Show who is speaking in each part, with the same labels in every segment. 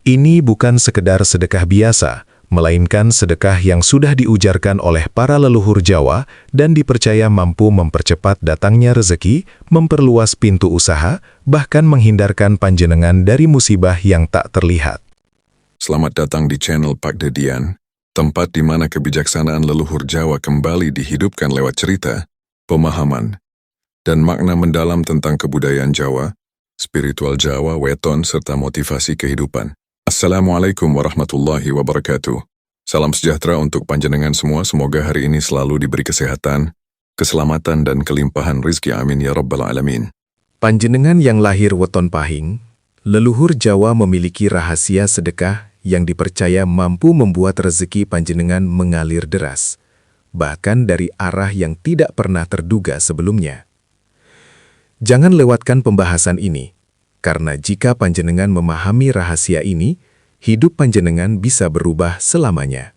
Speaker 1: Ini bukan sekedar sedekah biasa, melainkan sedekah yang sudah diujarkan oleh para leluhur Jawa dan dipercaya mampu mempercepat datangnya rezeki, memperluas pintu usaha, bahkan menghindarkan panjenengan dari musibah yang tak terlihat.
Speaker 2: Selamat datang di channel Pak Dedian, tempat di mana kebijaksanaan leluhur Jawa kembali dihidupkan lewat cerita, pemahaman, dan makna mendalam tentang kebudayaan Jawa, spiritual Jawa, weton, serta motivasi kehidupan. Assalamualaikum warahmatullahi wabarakatuh. Salam sejahtera untuk panjenengan semua, semoga hari ini selalu diberi kesehatan, keselamatan, dan kelimpahan rizki, amin ya rabbal alamin.
Speaker 1: Panjenengan yang lahir weton Pahing, leluhur Jawa memiliki rahasia sedekah yang dipercaya mampu membuat rezeki panjenengan mengalir deras, bahkan dari arah yang tidak pernah terduga sebelumnya. Jangan lewatkan pembahasan ini, karena jika panjenengan memahami rahasia ini, hidup panjenengan bisa berubah selamanya.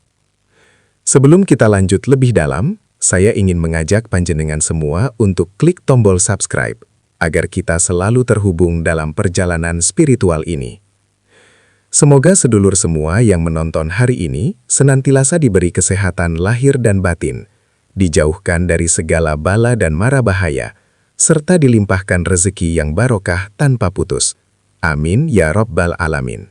Speaker 1: Sebelum kita lanjut lebih dalam, saya ingin mengajak panjenengan semua untuk klik tombol subscribe, agar kita selalu terhubung dalam perjalanan spiritual ini. Semoga sedulur semua yang menonton hari ini senantiasa diberi kesehatan lahir dan batin, dijauhkan dari segala bala dan mara bahaya, serta dilimpahkan rezeki yang barokah tanpa putus. Amin ya rabbal alamin.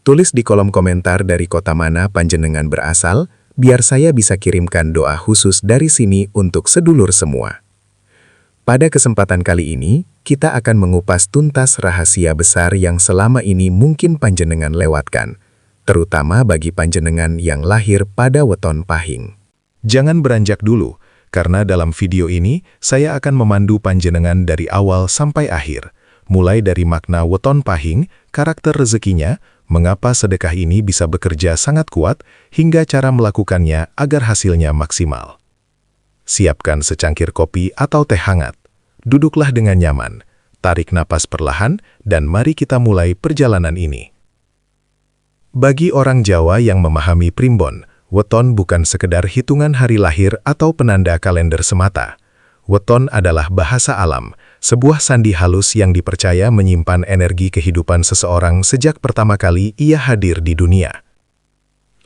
Speaker 1: Tulis di kolom komentar dari kota mana panjenengan berasal, biar saya bisa kirimkan doa khusus dari sini untuk sedulur semua. Pada kesempatan kali ini, kita akan mengupas tuntas rahasia besar yang selama ini mungkin panjenengan lewatkan, terutama bagi panjenengan yang lahir pada weton Pahing. Jangan beranjak dulu, karena dalam video ini, saya akan memandu panjenengan dari awal sampai akhir, mulai dari makna weton Pahing, karakter rezekinya, mengapa sedekah ini bisa bekerja sangat kuat, hingga cara melakukannya agar hasilnya maksimal. Siapkan secangkir kopi atau teh hangat, duduklah dengan nyaman, tarik napas perlahan, dan mari kita mulai perjalanan ini. Bagi orang Jawa yang memahami primbon, weton bukan sekedar hitungan hari lahir atau penanda kalender semata. Weton adalah bahasa alam, sebuah sandi halus yang dipercaya menyimpan energi kehidupan seseorang sejak pertama kali ia hadir di dunia.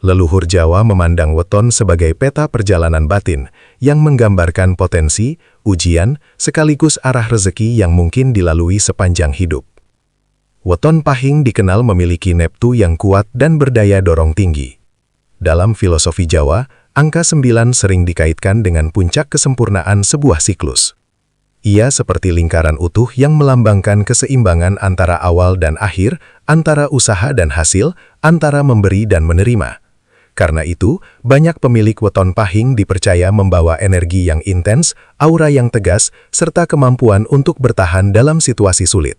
Speaker 1: Leluhur Jawa memandang weton sebagai peta perjalanan batin yang menggambarkan potensi, ujian, sekaligus arah rezeki yang mungkin dilalui sepanjang hidup. Weton Pahing dikenal memiliki neptu yang kuat dan berdaya dorong tinggi. Dalam filosofi Jawa, angka 9 sering dikaitkan dengan puncak kesempurnaan sebuah siklus. Ia seperti lingkaran utuh yang melambangkan keseimbangan antara awal dan akhir, antara usaha dan hasil, antara memberi dan menerima. Karena itu, banyak pemilik weton Pahing dipercaya membawa energi yang intens, aura yang tegas, serta kemampuan untuk bertahan dalam situasi sulit.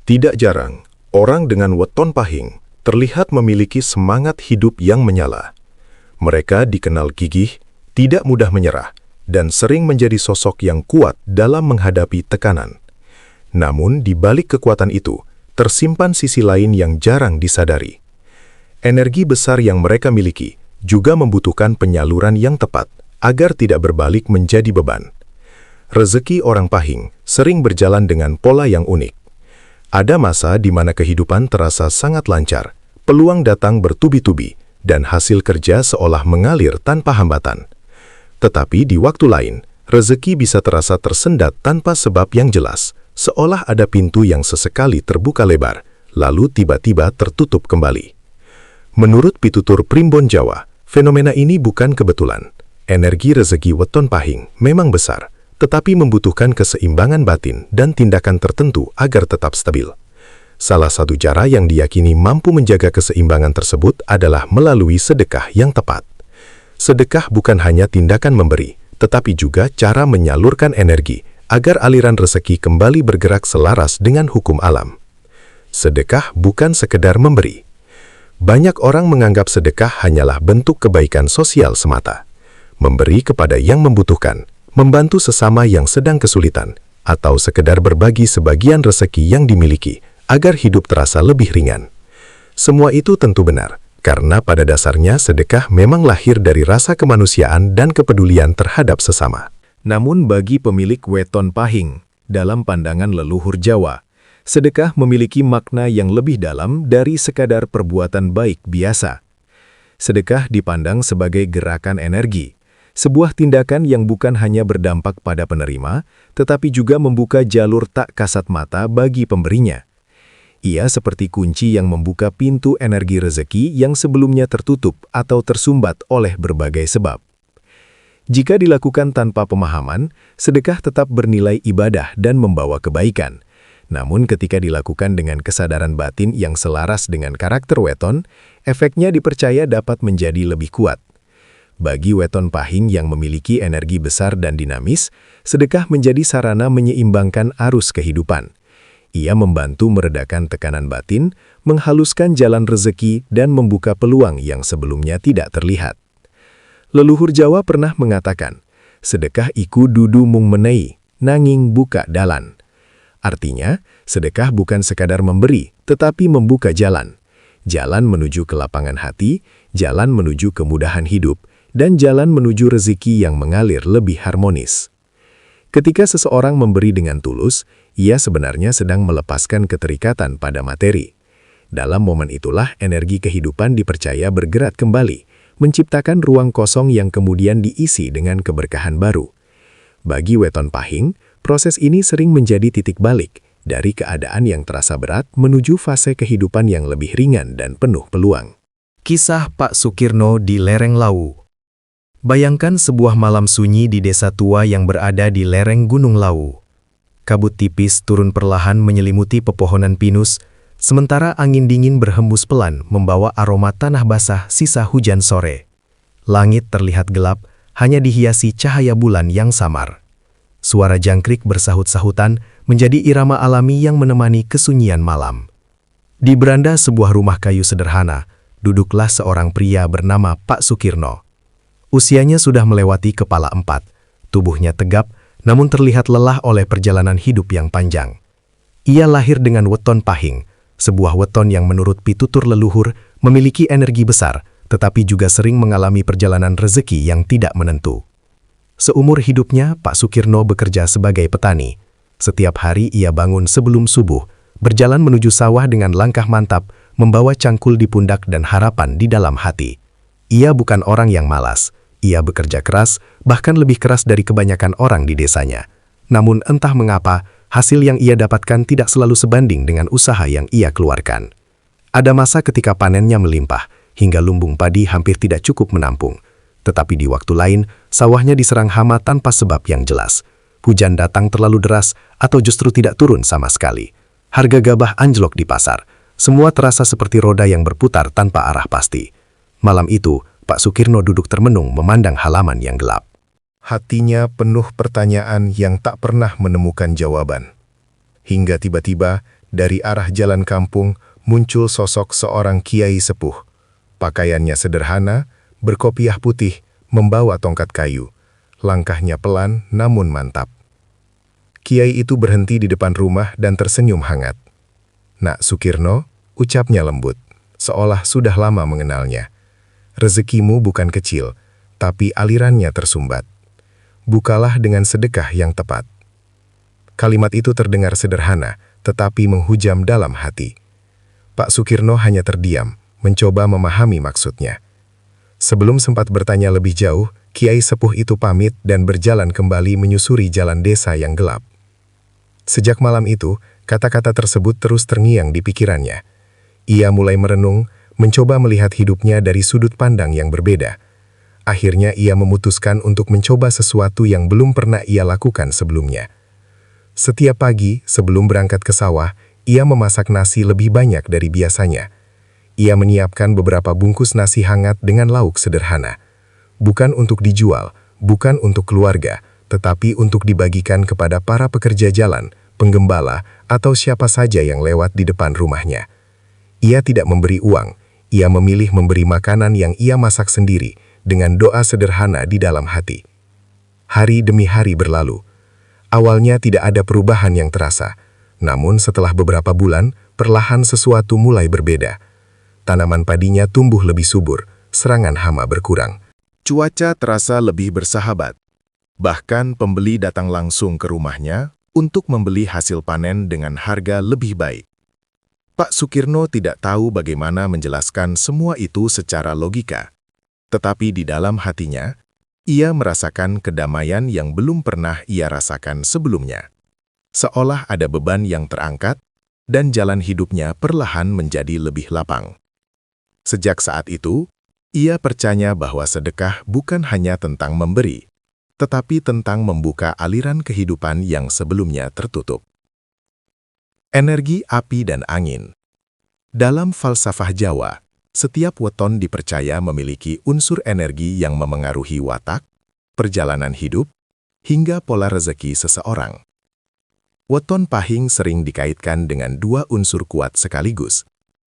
Speaker 3: Tidak jarang, orang dengan weton Pahing terlihat memiliki semangat hidup yang menyala. Mereka dikenal gigih, tidak mudah menyerah, dan sering menjadi sosok yang kuat dalam menghadapi tekanan. Namun, di balik kekuatan itu, tersimpan sisi lain yang jarang disadari. Energi besar yang mereka miliki juga membutuhkan penyaluran yang tepat agar tidak berbalik menjadi beban. Rezeki orang Pahing sering berjalan dengan pola yang unik. Ada masa di mana kehidupan terasa sangat lancar, peluang datang bertubi-tubi, dan hasil kerja seolah mengalir tanpa hambatan. Tetapi di waktu lain, rezeki bisa terasa tersendat tanpa sebab yang jelas, seolah ada pintu yang sesekali terbuka lebar, lalu tiba-tiba tertutup kembali. Menurut pitutur primbon Jawa, fenomena ini bukan kebetulan. Energi rezeki weton Pahing memang besar, tetapi membutuhkan keseimbangan batin dan tindakan tertentu agar tetap stabil. Salah satu cara yang diyakini mampu menjaga keseimbangan tersebut adalah melalui sedekah yang tepat. Sedekah bukan hanya tindakan memberi, tetapi juga cara menyalurkan energi agar aliran rezeki kembali bergerak selaras dengan hukum alam. Sedekah bukan sekedar memberi. Banyak orang menganggap sedekah hanyalah bentuk kebaikan sosial semata. Memberi kepada yang membutuhkan, membantu sesama yang sedang kesulitan, atau sekedar berbagi sebagian rezeki yang dimiliki agar hidup terasa lebih ringan. Semua itu tentu benar, karena pada dasarnya sedekah memang lahir dari rasa kemanusiaan dan kepedulian terhadap sesama.
Speaker 1: Namun bagi pemilik weton Pahing, dalam pandangan leluhur Jawa, Sedekah memiliki makna yang lebih dalam dari sekadar perbuatan baik biasa. Sedekah dipandang sebagai gerakan energi, sebuah tindakan yang bukan hanya berdampak pada penerima, tetapi juga membuka jalur tak kasat mata bagi pemberinya. Ia seperti kunci yang membuka pintu energi rezeki yang sebelumnya tertutup atau tersumbat oleh berbagai sebab. Jika dilakukan tanpa pemahaman, sedekah tetap bernilai ibadah dan membawa kebaikan. Namun ketika dilakukan dengan kesadaran batin yang selaras dengan karakter weton, efeknya dipercaya dapat menjadi lebih kuat. Bagi weton pahing yang memiliki energi besar dan dinamis, sedekah menjadi sarana menyeimbangkan arus kehidupan. Ia membantu meredakan tekanan batin, menghaluskan jalan rezeki, dan membuka peluang yang sebelumnya tidak terlihat. Leluhur Jawa pernah mengatakan, sedekah iku dudu mung menei, nanging buka dalan. Artinya, sedekah bukan sekadar memberi, tetapi membuka jalan. Jalan menuju kelapangan hati, jalan menuju kemudahan hidup, dan jalan menuju rezeki yang mengalir lebih harmonis. Ketika seseorang memberi dengan tulus, ia sebenarnya sedang melepaskan keterikatan pada materi. Dalam momen itulah energi kehidupan dipercaya bergerak kembali, menciptakan ruang kosong yang kemudian diisi dengan keberkahan baru. Bagi weton pahing, proses ini sering menjadi titik balik dari keadaan yang terasa berat menuju fase kehidupan yang lebih ringan dan penuh peluang. Kisah Pak Sukirno di Lereng Lawu. Bayangkan sebuah malam sunyi di desa tua yang berada di lereng Gunung Lawu. Kabut tipis turun perlahan menyelimuti pepohonan pinus, sementara angin dingin berhembus pelan membawa aroma tanah basah sisa hujan sore. Langit terlihat gelap, hanya dihiasi cahaya bulan yang samar. Suara jangkrik bersahut-sahutan menjadi irama alami yang menemani kesunyian malam. Di beranda sebuah rumah kayu sederhana, duduklah seorang pria bernama Pak Sukirno. Usianya sudah melewati kepala 4, tubuhnya tegap, namun terlihat lelah oleh perjalanan hidup yang panjang. Ia lahir dengan weton pahing, sebuah weton yang menurut pitutur leluhur memiliki energi besar, tetapi juga sering mengalami perjalanan rezeki yang tidak menentu. Seumur hidupnya, Pak Sukirno bekerja sebagai petani. Setiap hari ia bangun sebelum subuh, berjalan menuju sawah dengan langkah mantap, membawa cangkul di pundak dan harapan di dalam hati. Ia bukan orang yang malas. Ia bekerja keras, bahkan lebih keras dari kebanyakan orang di desanya. Namun entah mengapa, hasil yang ia dapatkan tidak selalu sebanding dengan usaha yang ia keluarkan. Ada masa ketika panennya melimpah, hingga lumbung padi hampir tidak cukup menampung. Tetapi di waktu lain, sawahnya diserang hama tanpa sebab yang jelas. Hujan datang terlalu deras atau justru tidak turun sama sekali. Harga gabah anjlok di pasar. Semua terasa seperti roda yang berputar tanpa arah pasti. Malam itu, Pak Sukirno duduk termenung memandang halaman yang gelap.
Speaker 3: Hatinya penuh pertanyaan yang tak pernah menemukan jawaban. Hingga tiba-tiba, dari arah jalan kampung, muncul sosok seorang kiai sepuh. Pakaiannya sederhana, berkopiah putih, membawa tongkat kayu. Langkahnya pelan namun mantap. Kiai itu berhenti di depan rumah dan tersenyum hangat. "Nak Sukirno," ucapnya lembut, seolah sudah lama mengenalnya. "Rezekimu bukan kecil, tapi alirannya tersumbat. Bukalah dengan sedekah yang tepat." Kalimat itu terdengar sederhana, tetapi menghujam dalam hati. Pak Sukirno hanya terdiam, mencoba memahami maksudnya. Sebelum sempat bertanya lebih jauh, Kiai sepuh itu pamit dan berjalan kembali menyusuri jalan desa yang gelap. Sejak malam itu, kata-kata tersebut terus terngiang di pikirannya. Ia mulai merenung, mencoba melihat hidupnya dari sudut pandang yang berbeda. Akhirnya ia memutuskan untuk mencoba sesuatu yang belum pernah ia lakukan sebelumnya. Setiap pagi, sebelum berangkat ke sawah, ia memasak nasi lebih banyak dari biasanya. Ia menyiapkan beberapa bungkus nasi hangat dengan lauk sederhana. Bukan untuk dijual, bukan untuk keluarga, tetapi untuk dibagikan kepada para pekerja jalan, penggembala, atau siapa saja yang lewat di depan rumahnya. Ia tidak memberi uang. Ia memilih memberi makanan yang ia masak sendiri dengan doa sederhana di dalam hati. Hari demi hari berlalu. Awalnya tidak ada perubahan yang terasa, namun setelah beberapa bulan, perlahan sesuatu mulai berbeda. Tanaman padinya tumbuh lebih subur, serangan hama berkurang. Cuaca terasa lebih bersahabat. Bahkan pembeli datang langsung ke rumahnya,
Speaker 1: untuk membeli hasil panen dengan harga lebih baik. Pak Sukirno tidak tahu bagaimana menjelaskan semua itu secara logika. Tetapi di dalam hatinya, ia merasakan kedamaian yang belum pernah ia rasakan sebelumnya. Seolah ada beban yang terangkat, dan jalan hidupnya perlahan menjadi lebih lapang. Sejak saat itu, ia percaya bahwa sedekah bukan hanya tentang memberi, tetapi tentang membuka aliran kehidupan yang sebelumnya tertutup. Energi api dan angin. Dalam falsafah Jawa, setiap weton dipercaya memiliki unsur energi yang memengaruhi watak, perjalanan hidup, hingga pola rezeki seseorang. Weton pahing sering dikaitkan dengan dua unsur kuat sekaligus,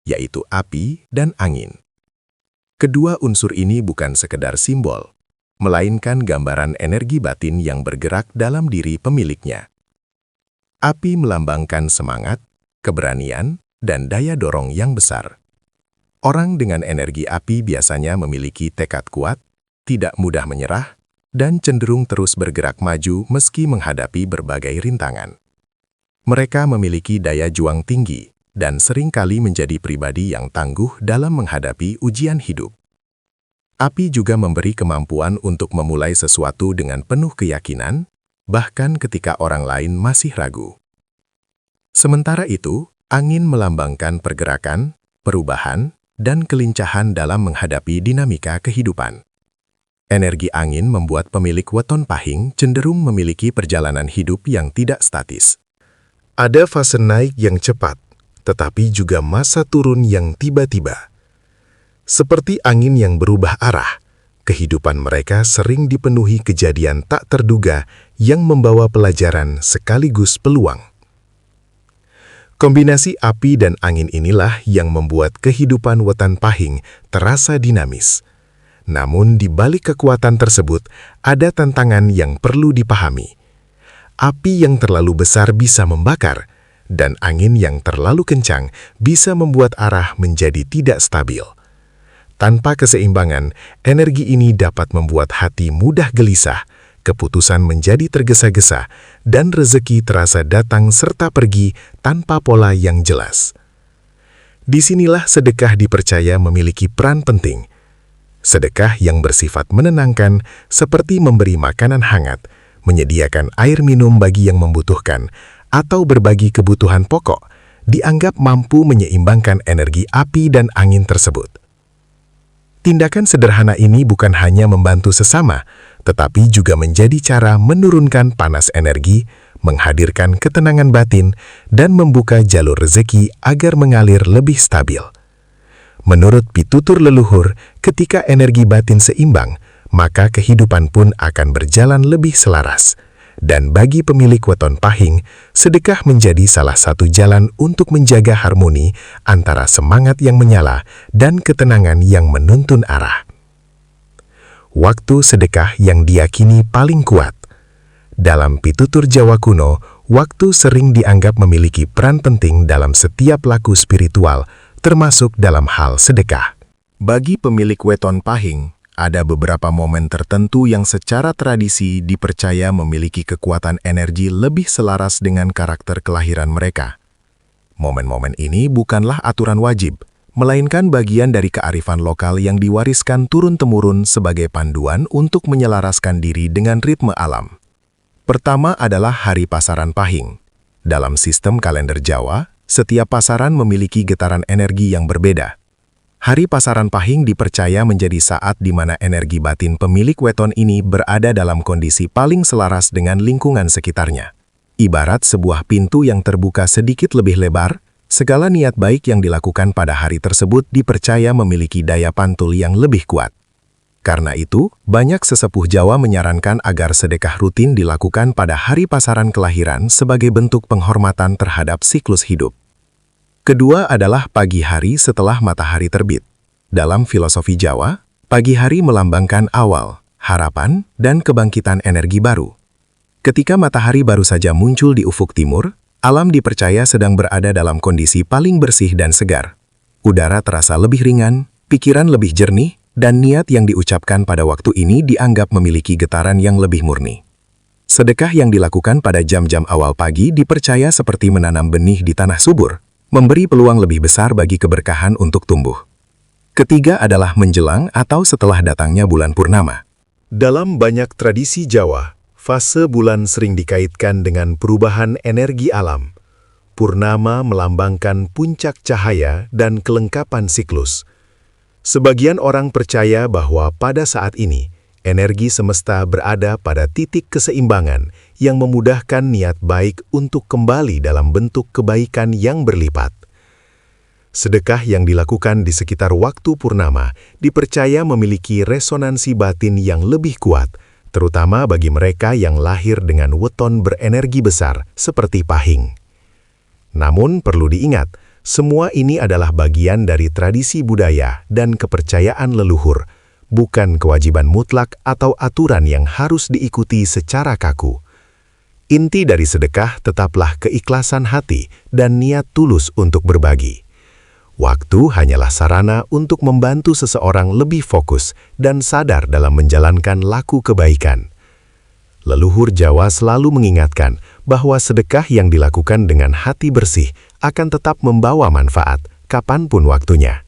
Speaker 1: yaitu api dan angin. Kedua unsur ini bukan sekedar simbol, melainkan gambaran energi batin yang bergerak dalam diri pemiliknya. Api melambangkan semangat, keberanian, dan daya dorong yang besar. Orang dengan energi api biasanya memiliki tekad kuat, tidak mudah menyerah, dan cenderung terus bergerak maju meski menghadapi berbagai rintangan. Mereka memiliki daya juang tinggi dan seringkali menjadi pribadi yang tangguh dalam menghadapi ujian hidup. Api juga memberi kemampuan untuk memulai sesuatu dengan penuh keyakinan, bahkan ketika orang lain masih ragu. Sementara itu, angin melambangkan pergerakan, perubahan, dan kelincahan dalam menghadapi dinamika kehidupan. Energi angin membuat pemilik weton pahing cenderung memiliki perjalanan hidup yang tidak statis.
Speaker 3: Ada fase naik yang cepat, tetapi juga masa turun yang tiba-tiba. Seperti angin yang berubah arah, kehidupan mereka sering dipenuhi kejadian tak terduga yang membawa pelajaran sekaligus peluang. Kombinasi api dan angin inilah yang membuat kehidupan weton pahing terasa dinamis. Namun di balik kekuatan tersebut, ada tantangan yang perlu dipahami. Api yang terlalu besar bisa membakar, dan angin yang terlalu kencang bisa membuat arah menjadi tidak stabil. Tanpa keseimbangan, energi ini dapat membuat hati mudah gelisah, keputusan menjadi tergesa-gesa, dan rezeki terasa datang serta pergi tanpa pola yang jelas. Disinilah sedekah dipercaya memiliki peran penting. Sedekah yang bersifat menenangkan, seperti memberi makanan hangat, menyediakan air minum bagi yang membutuhkan, atau berbagi kebutuhan pokok, dianggap mampu menyeimbangkan energi api dan angin tersebut. Tindakan sederhana ini bukan hanya membantu sesama, tetapi juga menjadi cara menurunkan panas energi, menghadirkan ketenangan batin, dan membuka jalur rezeki agar mengalir lebih stabil. Menurut pitutur leluhur, ketika energi batin seimbang, maka kehidupan pun akan berjalan lebih selaras. Dan bagi pemilik weton pahing, sedekah menjadi salah satu jalan untuk menjaga harmoni antara semangat yang menyala dan ketenangan yang menuntun arah. Waktu sedekah yang diyakini paling kuat. Dalam pitutur Jawa kuno, waktu sering dianggap memiliki peran penting dalam setiap laku spiritual, termasuk dalam hal sedekah.
Speaker 1: Bagi pemilik weton pahing, ada beberapa momen tertentu yang secara tradisi dipercaya memiliki kekuatan energi lebih selaras dengan karakter kelahiran mereka. Momen-momen ini bukanlah aturan wajib, melainkan bagian dari kearifan lokal yang diwariskan turun-temurun sebagai panduan untuk menyelaraskan diri dengan ritme alam. Pertama adalah Hari Pasaran Pahing. Dalam sistem kalender Jawa, setiap pasaran memiliki getaran energi yang berbeda. Hari Pasaran Pahing dipercaya menjadi saat di mana energi batin pemilik weton ini berada dalam kondisi paling selaras dengan lingkungan sekitarnya. Ibarat sebuah pintu yang terbuka sedikit lebih lebar, segala niat baik yang dilakukan pada hari tersebut dipercaya memiliki daya pantul yang lebih kuat. Karena itu, banyak sesepuh Jawa menyarankan agar sedekah rutin dilakukan pada hari pasaran kelahiran sebagai bentuk penghormatan terhadap siklus hidup. Kedua adalah pagi hari setelah matahari terbit. Dalam filosofi Jawa, pagi hari melambangkan awal, harapan, dan kebangkitan energi baru. Ketika matahari baru saja muncul di ufuk timur, alam dipercaya sedang berada dalam kondisi paling bersih dan segar. Udara terasa lebih ringan, pikiran lebih jernih, dan niat yang diucapkan pada waktu ini dianggap memiliki getaran yang lebih murni.
Speaker 4: Sedekah yang dilakukan pada jam-jam awal pagi dipercaya seperti menanam benih di tanah subur, memberi peluang lebih besar bagi keberkahan untuk tumbuh. Ketiga adalah menjelang atau setelah datangnya bulan purnama.
Speaker 3: Dalam banyak tradisi Jawa, fase bulan sering dikaitkan dengan perubahan energi alam. Purnama melambangkan puncak cahaya dan kelengkapan siklus. Sebagian orang percaya bahwa pada saat ini, energi semesta berada pada titik keseimbangan yang memudahkan niat baik untuk kembali dalam bentuk kebaikan yang berlipat. Sedekah yang dilakukan di sekitar waktu purnama dipercaya memiliki resonansi batin yang lebih kuat, terutama bagi mereka yang lahir dengan weton berenergi besar seperti Pahing. Namun perlu diingat, semua ini adalah bagian dari tradisi budaya dan kepercayaan leluhur, bukan kewajiban mutlak atau aturan yang harus diikuti secara kaku. Inti dari sedekah tetaplah keikhlasan hati dan niat tulus untuk berbagi. Waktu hanyalah sarana untuk membantu seseorang lebih fokus dan sadar dalam menjalankan laku kebaikan. Leluhur Jawa selalu mengingatkan bahwa sedekah yang dilakukan dengan hati bersih akan tetap membawa manfaat kapanpun waktunya.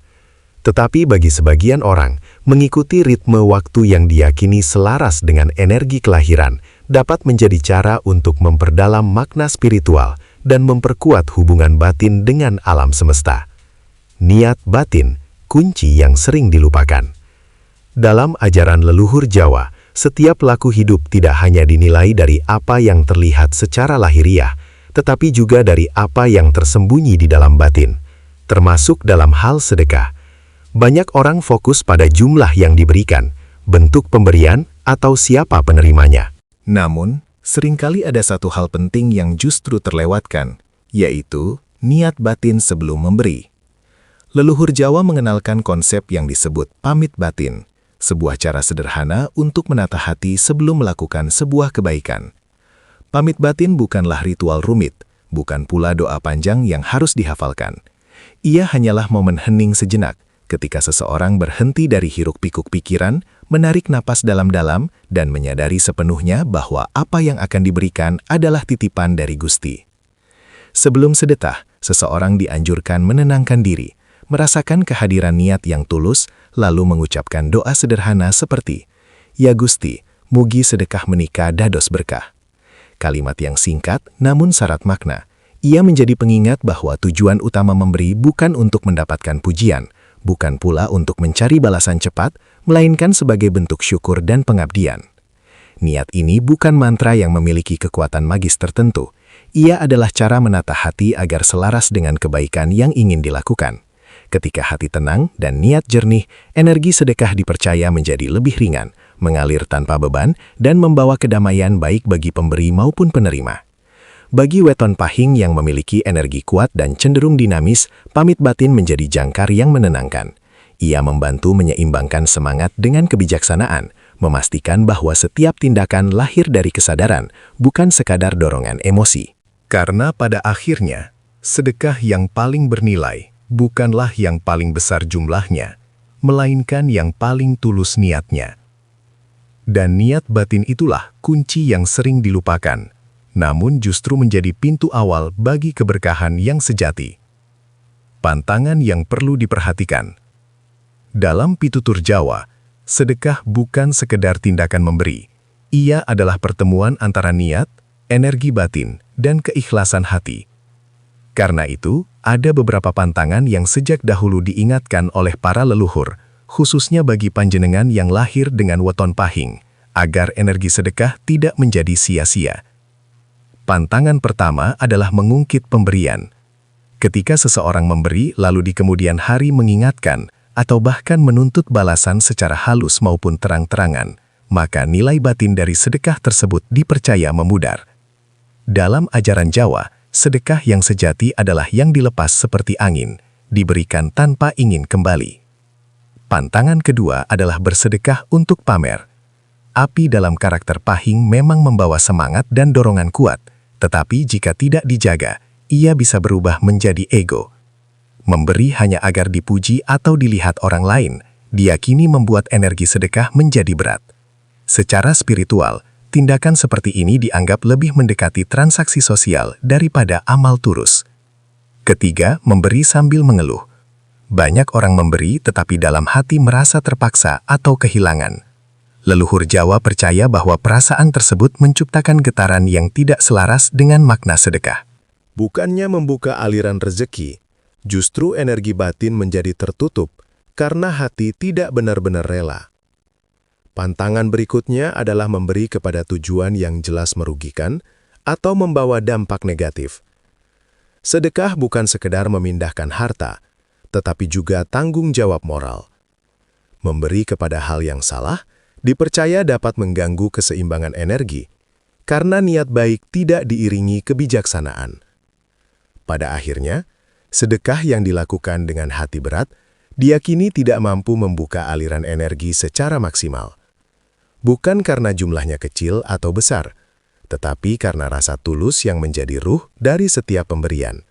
Speaker 3: Tetapi bagi sebagian orang, mengikuti ritme waktu yang diyakini selaras dengan energi kelahiran dapat menjadi cara untuk memperdalam makna spiritual dan memperkuat hubungan batin dengan alam semesta. Niat batin, kunci yang sering dilupakan. Dalam ajaran leluhur Jawa, setiap laku hidup tidak hanya dinilai dari apa yang terlihat secara lahiriah, tetapi juga dari apa yang tersembunyi di dalam batin, termasuk dalam hal sedekah. Banyak orang fokus pada jumlah yang diberikan, bentuk pemberian, atau siapa penerimanya.
Speaker 1: Namun, seringkali ada satu hal penting yang justru terlewatkan, yaitu niat batin sebelum memberi. Leluhur Jawa mengenalkan konsep yang disebut pamit batin, sebuah cara sederhana untuk menata hati sebelum melakukan sebuah kebaikan. Pamit batin bukanlah ritual rumit, bukan pula doa panjang yang harus dihafalkan. Ia hanyalah momen hening sejenak, ketika seseorang berhenti dari hiruk-pikuk pikiran, menarik napas dalam-dalam, dan menyadari sepenuhnya bahwa apa yang akan diberikan adalah titipan dari Gusti. Sebelum sedekah, seseorang dianjurkan menenangkan diri, merasakan kehadiran niat yang tulus, lalu mengucapkan doa sederhana seperti, "Ya Gusti, mugi sedekah menika dados berkah." Kalimat yang singkat namun syarat makna. Ia menjadi pengingat bahwa tujuan utama memberi bukan untuk mendapatkan pujian, bukan pula untuk mencari balasan cepat, melainkan sebagai bentuk syukur dan pengabdian. Niat ini bukan mantra yang memiliki kekuatan magis tertentu. Ia adalah cara menata hati agar selaras dengan kebaikan yang ingin dilakukan. Ketika hati tenang dan niat jernih, energi sedekah dipercaya menjadi lebih ringan, mengalir tanpa beban, dan membawa kedamaian baik bagi pemberi maupun penerima. Bagi weton Pahing yang memiliki energi kuat dan cenderung dinamis, pamit batin menjadi jangkar yang menenangkan. Ia membantu menyeimbangkan semangat dengan kebijaksanaan, memastikan bahwa setiap tindakan lahir dari kesadaran, bukan sekadar dorongan emosi.
Speaker 3: Karena pada akhirnya, sedekah yang paling bernilai bukanlah yang paling besar jumlahnya, melainkan yang paling tulus niatnya. Dan niat batin itulah kunci yang sering dilupakan, namun justru menjadi pintu awal bagi keberkahan yang sejati. Pantangan yang perlu diperhatikan. Dalam pitutur Jawa, sedekah bukan sekedar tindakan memberi. Ia adalah pertemuan antara niat, energi batin, dan keikhlasan hati. Karena itu, ada beberapa pantangan yang sejak dahulu diingatkan oleh para leluhur, khususnya bagi panjenengan yang lahir dengan weton Pahing, agar energi sedekah tidak menjadi sia-sia. Pantangan pertama adalah mengungkit pemberian. Ketika seseorang memberi lalu di kemudian hari mengingatkan atau bahkan menuntut balasan secara halus maupun terang-terangan, maka nilai batin dari sedekah tersebut dipercaya memudar. Dalam ajaran Jawa, sedekah yang sejati adalah yang dilepas seperti angin, diberikan tanpa ingin kembali. Pantangan kedua adalah bersedekah untuk pamer. Api dalam karakter Pahing memang membawa semangat dan dorongan kuat, tetapi jika tidak dijaga, ia bisa berubah menjadi ego. Memberi hanya agar dipuji atau dilihat orang lain, diyakini membuat energi sedekah menjadi berat. Secara spiritual,
Speaker 4: tindakan seperti ini dianggap lebih mendekati transaksi sosial daripada amal tulus. Ketiga, memberi sambil mengeluh. Banyak orang memberi tetapi dalam hati merasa terpaksa atau kehilangan. Leluhur Jawa percaya bahwa perasaan tersebut menciptakan getaran yang tidak selaras dengan makna sedekah.
Speaker 3: Bukannya membuka aliran rezeki, justru energi batin menjadi tertutup karena hati tidak benar-benar rela. Pantangan berikutnya adalah memberi kepada tujuan yang jelas merugikan atau membawa dampak negatif. Sedekah bukan sekedar memindahkan harta, tetapi juga tanggung jawab moral. Memberi kepada hal yang salah dipercaya dapat mengganggu keseimbangan energi, karena niat baik tidak diiringi kebijaksanaan. Pada akhirnya, sedekah yang dilakukan dengan hati berat diyakini tidak mampu membuka aliran energi secara maksimal. Bukan karena jumlahnya kecil atau besar, tetapi karena rasa tulus yang menjadi ruh dari setiap pemberian.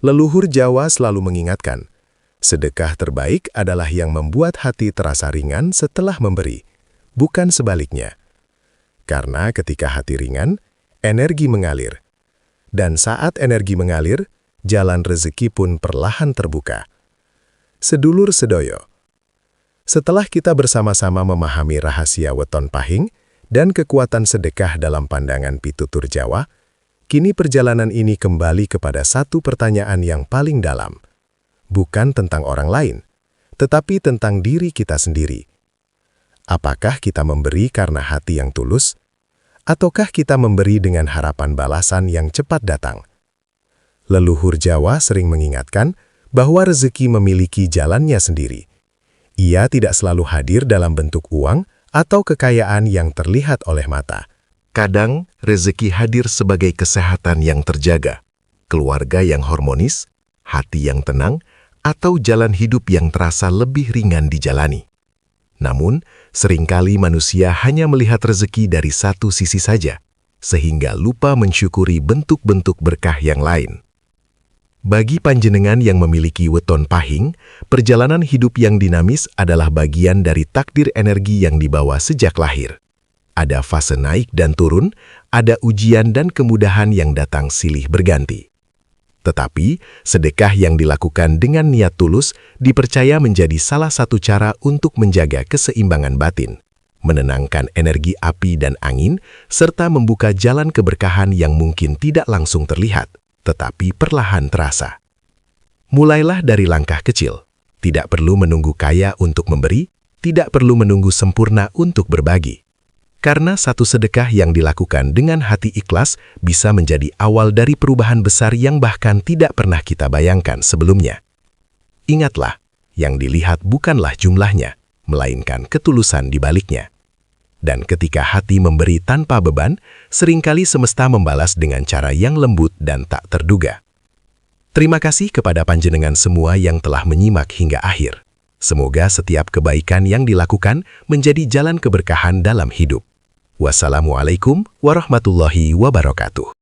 Speaker 3: Leluhur Jawa selalu mengingatkan, sedekah terbaik adalah yang membuat hati terasa ringan setelah memberi, bukan sebaliknya. Karena ketika hati ringan, energi mengalir. Dan saat energi mengalir, jalan rezeki pun perlahan terbuka. Sedulur sedoyo, setelah kita bersama-sama memahami rahasia weton pahing dan kekuatan sedekah dalam pandangan pitutur Jawa, kini perjalanan ini kembali kepada satu pertanyaan yang paling dalam. Bukan tentang orang lain, tetapi tentang diri kita sendiri. Apakah kita memberi karena hati yang tulus, ataukah kita memberi dengan harapan balasan yang cepat datang? Leluhur Jawa sering mengingatkan bahwa rezeki memiliki jalannya sendiri. Ia tidak selalu hadir dalam bentuk uang atau kekayaan yang terlihat oleh mata.
Speaker 5: Kadang, rezeki hadir sebagai kesehatan yang terjaga, keluarga yang harmonis, hati yang tenang, atau jalan hidup yang terasa lebih ringan dijalani. Namun, seringkali manusia hanya melihat rezeki dari satu sisi saja, sehingga lupa mensyukuri bentuk-bentuk berkah yang lain. Bagi panjenengan yang memiliki weton pahing, perjalanan hidup yang dinamis adalah bagian dari takdir energi yang dibawa sejak lahir. Ada fase naik dan turun, ada ujian dan kemudahan yang datang silih berganti. Tetapi, sedekah yang dilakukan dengan niat tulus dipercaya menjadi salah satu cara untuk menjaga keseimbangan batin, menenangkan energi api dan angin, serta membuka jalan keberkahan yang mungkin tidak langsung terlihat, tetapi perlahan terasa. Mulailah dari langkah kecil. Tidak perlu menunggu kaya untuk memberi, tidak perlu menunggu sempurna untuk berbagi. Karena satu sedekah yang dilakukan dengan hati ikhlas bisa menjadi awal dari perubahan besar yang bahkan tidak pernah kita bayangkan sebelumnya. Ingatlah, yang dilihat bukanlah jumlahnya, melainkan ketulusan di baliknya. Dan ketika hati memberi tanpa beban, seringkali semesta membalas dengan cara yang lembut dan tak terduga. Terima kasih kepada panjenengan semua yang telah menyimak hingga akhir. Semoga setiap kebaikan yang dilakukan menjadi jalan keberkahan dalam hidup. Wassalamualaikum warahmatullahi wabarakatuh.